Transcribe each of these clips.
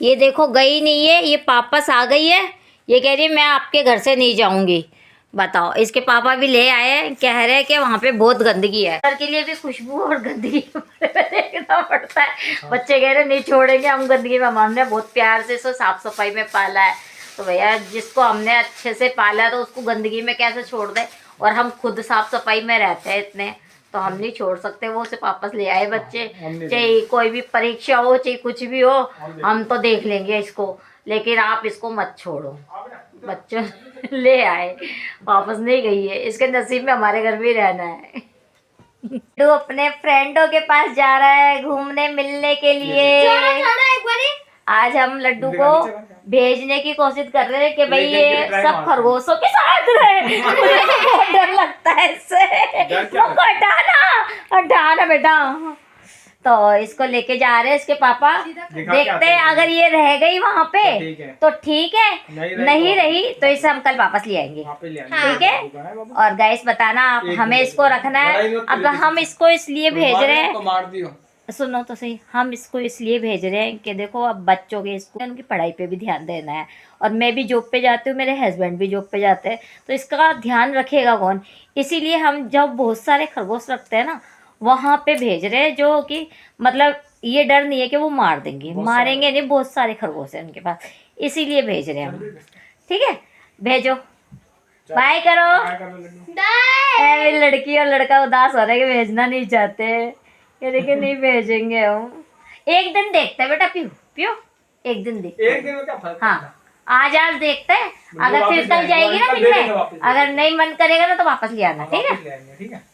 ये देखो गई नहीं है, ये वापस आ गई है। ये कह रही है मैं आपके घर से नहीं जाऊंगी। बताओ, इसके पापा भी ले आए हैं, कह रहे हैं कि वहाँ पे बहुत गंदगी है। घर के लिए भी खुशबू और गंदगी देखना पड़ता है। बच्चे कह रहे नहीं छोड़ेंगे हम गंदगी में, हमने बहुत प्यार से इसको साफ सफाई में पाला है। तो भैया जिसको हमने अच्छे से पाला है तो उसको गंदगी में कैसे छोड़ दे। और हम खुद साफ सफाई में रहते हैं इतने, तो हम नहीं छोड़ सकते। वो उसे वापस ले आए बच्चे, चाहे कोई भी परीक्षा हो चाहे कुछ भी हो, हम तो देख लेंगे इसको, लेकिन आप इसको मत छोड़ो। बच्चों ले आए, वापस नहीं गई है, इसके नसीब में हमारे घर भी रहना है। तो अपने फ्रेंडों के पास जा रहा है घूमने मिलने के लिए। आज हम लड्डू को भेजने की कोशिश कर रहे हैं कि भाई ये सब खरगोशों के साथ रहे। मुझे डर लगता है इससे, हटाना बेटा। तो इसको लेके जा रहे हैं इसके पापा। देखते हैं अगर ये रह गई वहाँ पे तो ठीक है, नहीं रही तो इसे हम कल वापस ले आएंगे, ठीक है। और गाइस बताना आप हमें इसको रखना है। अब हम इसको इसलिए भेज रहे हैं, सुनो तो सही, हम इसको इसलिए भेज रहे हैं कि देखो अब बच्चों के स्कूल उनकी पढ़ाई पे भी ध्यान देना है। और मैं भी जॉब पे जाती हूँ, मेरे हस्बैंड भी जॉब पे जाते हैं, तो इसका ध्यान रखेगा कौन। इसीलिए हम जब बहुत सारे खरगोश रखते हैं ना वहाँ पे भेज रहे हैं, जो कि मतलब ये डर नहीं है कि वो मार देंगे, मारेंगे नहीं, बहुत सारे खरगोश हैं उनके पास, इसीलिए भेज रहे हैं हम, ठीक है। भेजो, बाय करो। मेरी लड़की और लड़का उदास हो रहे कि भेजना नहीं चाहते, ये देखिए नहीं भेजेंगे हम। एक दिन देखते हैं बेटा, पियो पियो, एक दिन देखते हैं, एक दिन में क्या फर्क। हाँ आज देखते हैं, अगर फिर कल जाएगी ना मिलने, अगर नहीं मन करेगा ना तो वापस ले आना, ठीक है।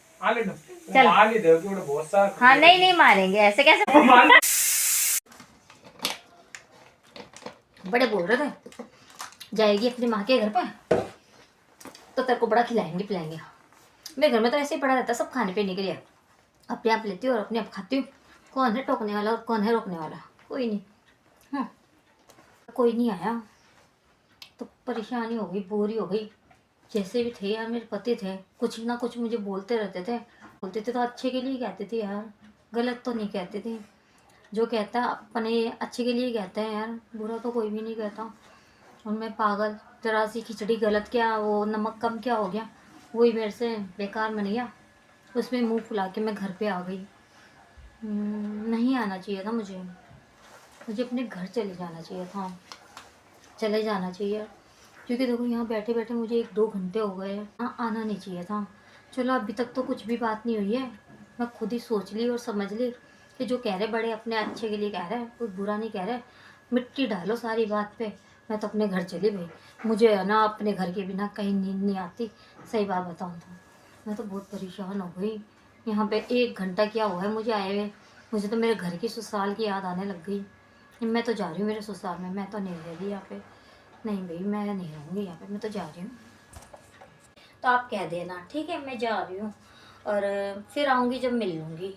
चलो हाँ, नहीं मारेंगे, ऐसे कैसे। बड़े बोल रहे थे जाएगी अपनी माँ के घर पे तो तेरे को बड़ा खिलाएंगे पिलाएंगे। मेरे घर में तो ऐसे ही पड़ा रहता है सब खाने पीने के लिए, अपने आप लेती हूँ और अपने आप खाती हूँ। कौन है टोकने वाला और कौन है रोकने वाला, कोई नहीं। कोई नहीं आया तो परेशानी हो गई, बोरी हो गई। जैसे भी थे यार मेरे पति थे, कुछ ना कुछ मुझे बोलते रहते थे तो अच्छे के लिए कहते थे यार, गलत तो नहीं कहते थे। जो कहता है अपने अच्छे के लिए कहते हैं यार, बुरा तो कोई भी नहीं कहता। और मैं पागल, जरा सी खिचड़ी गलत क्या, वो नमक कम क्या हो गया, वही मेरे से बेकार बन गया। उसमें मुंह फुला के मैं घर पे आ गई। नहीं आना चाहिए था मुझे अपने घर चले जाना चाहिए था, चले जाना चाहिए। क्योंकि देखो यहाँ बैठे बैठे मुझे 1-2 घंटे हो गए, आना नहीं चाहिए था। चलो अभी तक तो कुछ भी बात नहीं हुई है, मैं खुद ही सोच ली और समझ ली कि जो कह रहे बड़े अपने अच्छे के लिए कह रहे हैं, कोई बुरा नहीं कह रहे। मिट्टी डालो सारी बात पे। मैं तो अपने घर चली गई, मुझे है ना अपने घर के बिना कहीं नींद नहीं आती, सही बात बताऊँ तो। मैं तो बहुत परेशान हो गई। यहाँ पे 1 घंटा क्या हुआ है मुझे आए हुए, मुझे तो मेरे घर की ससुराल की याद आने लग गई। मैं तो जा रही हूँ मेरे ससुराल में, मैं तो नहीं रह रही यहाँ पे। नहीं भाई मैं नहीं रहूँगी यहाँ पे, मैं तो जा रही हूँ। तो आप कह देना ठीक है, मैं जा रही हूँ और फिर आऊँगी जब मिल लूँगी।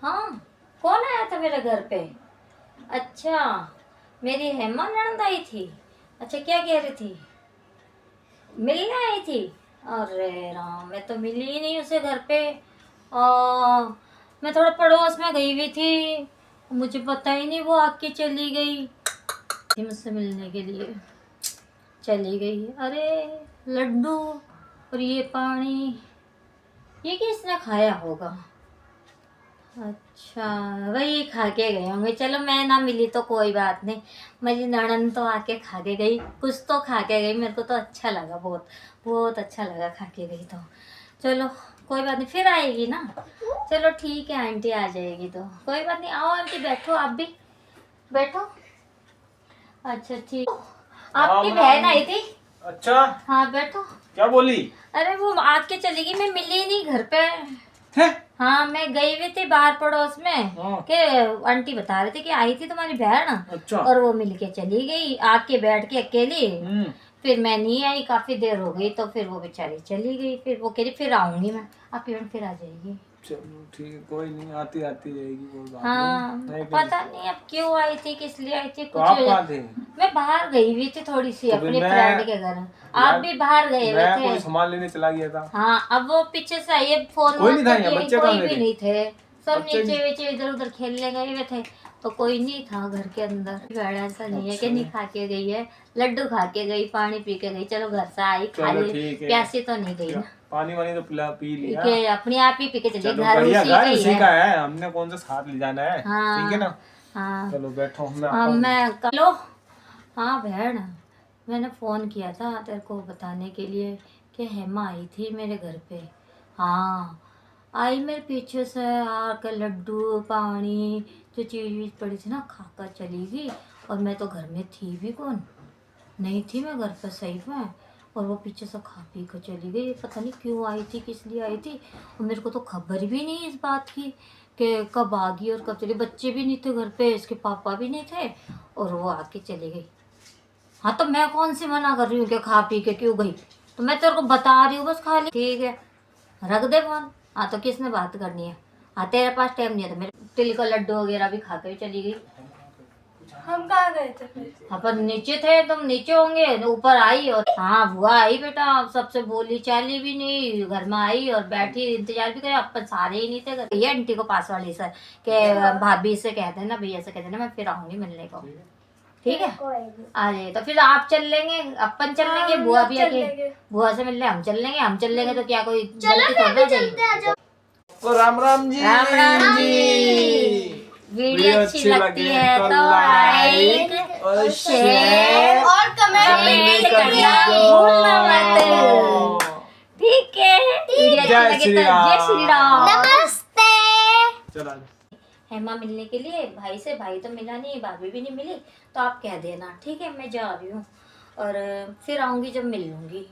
हाँ कौन आया था मेरे घर पे? अच्छा मेरी हेमा ननद आई थी। अच्छा क्या कह रही थी? मिलने आई थी? अरे राम, मैं तो मिली ही नहीं उसे घर पे। मैं थोड़ा पड़ोस में गई हुई थी, मुझे पता ही नहीं वो आके चली गई मुझसे मिलने के लिए, चली गई। अरे लड्डू और ये पानी, ये किसने खाया होगा? अच्छा वही खा के गए होंगे। चलो मैं ना मिली तो कोई बात नहीं, मेरी ननद तो आके खा के गई, कुछ तो खा के गई। मेरे को तो अच्छा लगा, बहुत बहुत अच्छा लगा खा के गई। तो चलो कोई बात नहीं, फिर आएगी ना। चलो ठीक है आंटी आ जाएगी तो कोई बात नहीं। आओ आंटी बैठो, आप भी बैठो। अच्छा ठीक, आपकी बहन आई थी। अच्छा हाँ बैठो। क्या बोली? अरे वो आके चली गई, मैं मिली नहीं घर पे। हाँ मैं गई हुई थी बाहर पड़ोस में के, आंटी बता रहे थे कि आई थी तुम्हारी बहन। अच्छा। और वो मिलके चली गई आके बैठ के अकेली। फिर मैं नहीं आई, काफी देर हो गई, तो फिर वो बेचारी चली गई। फिर वो कह रही फिर आऊंगी मैं, आप फिर आ जाएगी। चलो ठीक, कोई नहीं, आती आती रहेगी, कोई बात हाँ नहीं। पता नहीं अब क्यों आई थी, किस लिए आई थी, तो कुछ आप कहाँ थे? मैं बाहर गई हुई थी थोड़ी सी तो फिर अपने मैं- फ्रेंड के घर। आप भी बाहर गए हुए मैं थे। कोई सामान लेने चला गया था। हाँ अब वो पीछे से आई, फोन कोई नहीं था यहाँ, किए, बच्चे कोई कहाँ भी गए? नहीं थे, सब बच्चे नीचे वीचे इधर उधर खेलने गए हुए थे, तो कोई नहीं था घर के अंदर। बड़ा ऐसा नहीं है कि नहीं खा के गई है, लड्डू खा के गई, पानी पी के गई, चलो घर से आई खा चलो ली, ठीक है। प्यासी तो नहीं गई ना, पानी वानी तो पी लिया। कि अपने आप ही पी के चली, चलो घर बढ़िया, उसी घर का ही उसी है। का है, हमने कौन सा साथ ले जाना है। हाँ ठीक है ना। हाँ चलो बैठो, मैं आता हाँ हूँ। मैं लो। हाँ बहन, मैंने फ़ोन किया था तेरे को बताने के लिए कि हेमा आई थी मेरे घर पे। हाँ आई मेरे पीछे से आकर लड्डू पानी जो चीज़ वीज पड़ी थी ना खाकर चली गई, और मैं तो घर में थी भी कौन, नहीं थी मैं घर पर सही में, और वो पीछे से खा पी कर चली गई। पता नहीं क्यों आई थी, किस लिए आई थी, और मेरे को तो खबर भी नहीं इस बात की कि कब आ गई और कब चली। बच्चे भी नहीं थे घर पे, इसके पापा भी नहीं थे, और वो आके चली गई। हाँ तो मैं कौन सी मना कर रही हूँ कि खा पी के क्यों गई, तो मैं तेरे को बता रही हूँ बस खाली। ठीक है रख दे फोन। हाँ तो किसने बात करनी है, हाँ तेरे पास टाइम नहीं है, तो मेरे तिल का लड्डू वगैरह भी खा के भी चली गई। हम कहाँ गए थे फिर? अपन नीचे थे, तुम नीचे होंगे, ऊपर आई, और हाँ बुआ आई बेटा, सबसे बोली चाली भी नहीं, घर में आई और बैठी इंतजार भी करे, अपन सारे ही नहीं थे घर। ये आंटी को पास वाली सर के भाभी से कह देना, भैया से कह देना मैं फिर आऊंगी मिलने को, ठीक है आ जाइए। तो फिर आप चल लेंगे, अपन चल लेंगे, हाँ, बुआ हम भी चल आके लेंगे। बुआ से मिलने हम चल लेंगे, हम चल लेंगे तो क्या कोई गलती थोड़ी ना जाएगी। तो राम राम जी। राम राम जी। वीडियो अच्छी लगती है तो लाइक और शेयर और कमेंट करना भूलना मत। ठीक है वीडियो अच्छी जय लगे श्री तो राम। जय श्री राम। नमस्ते। चला हेमा मिलने के लिए, भाई से, भाई तो मिला नहीं, भाभी भी नहीं मिली, तो आप कह देना ठीक है मैं जा रही हूँ, और फिर आऊंगी जब मिल लूंगी।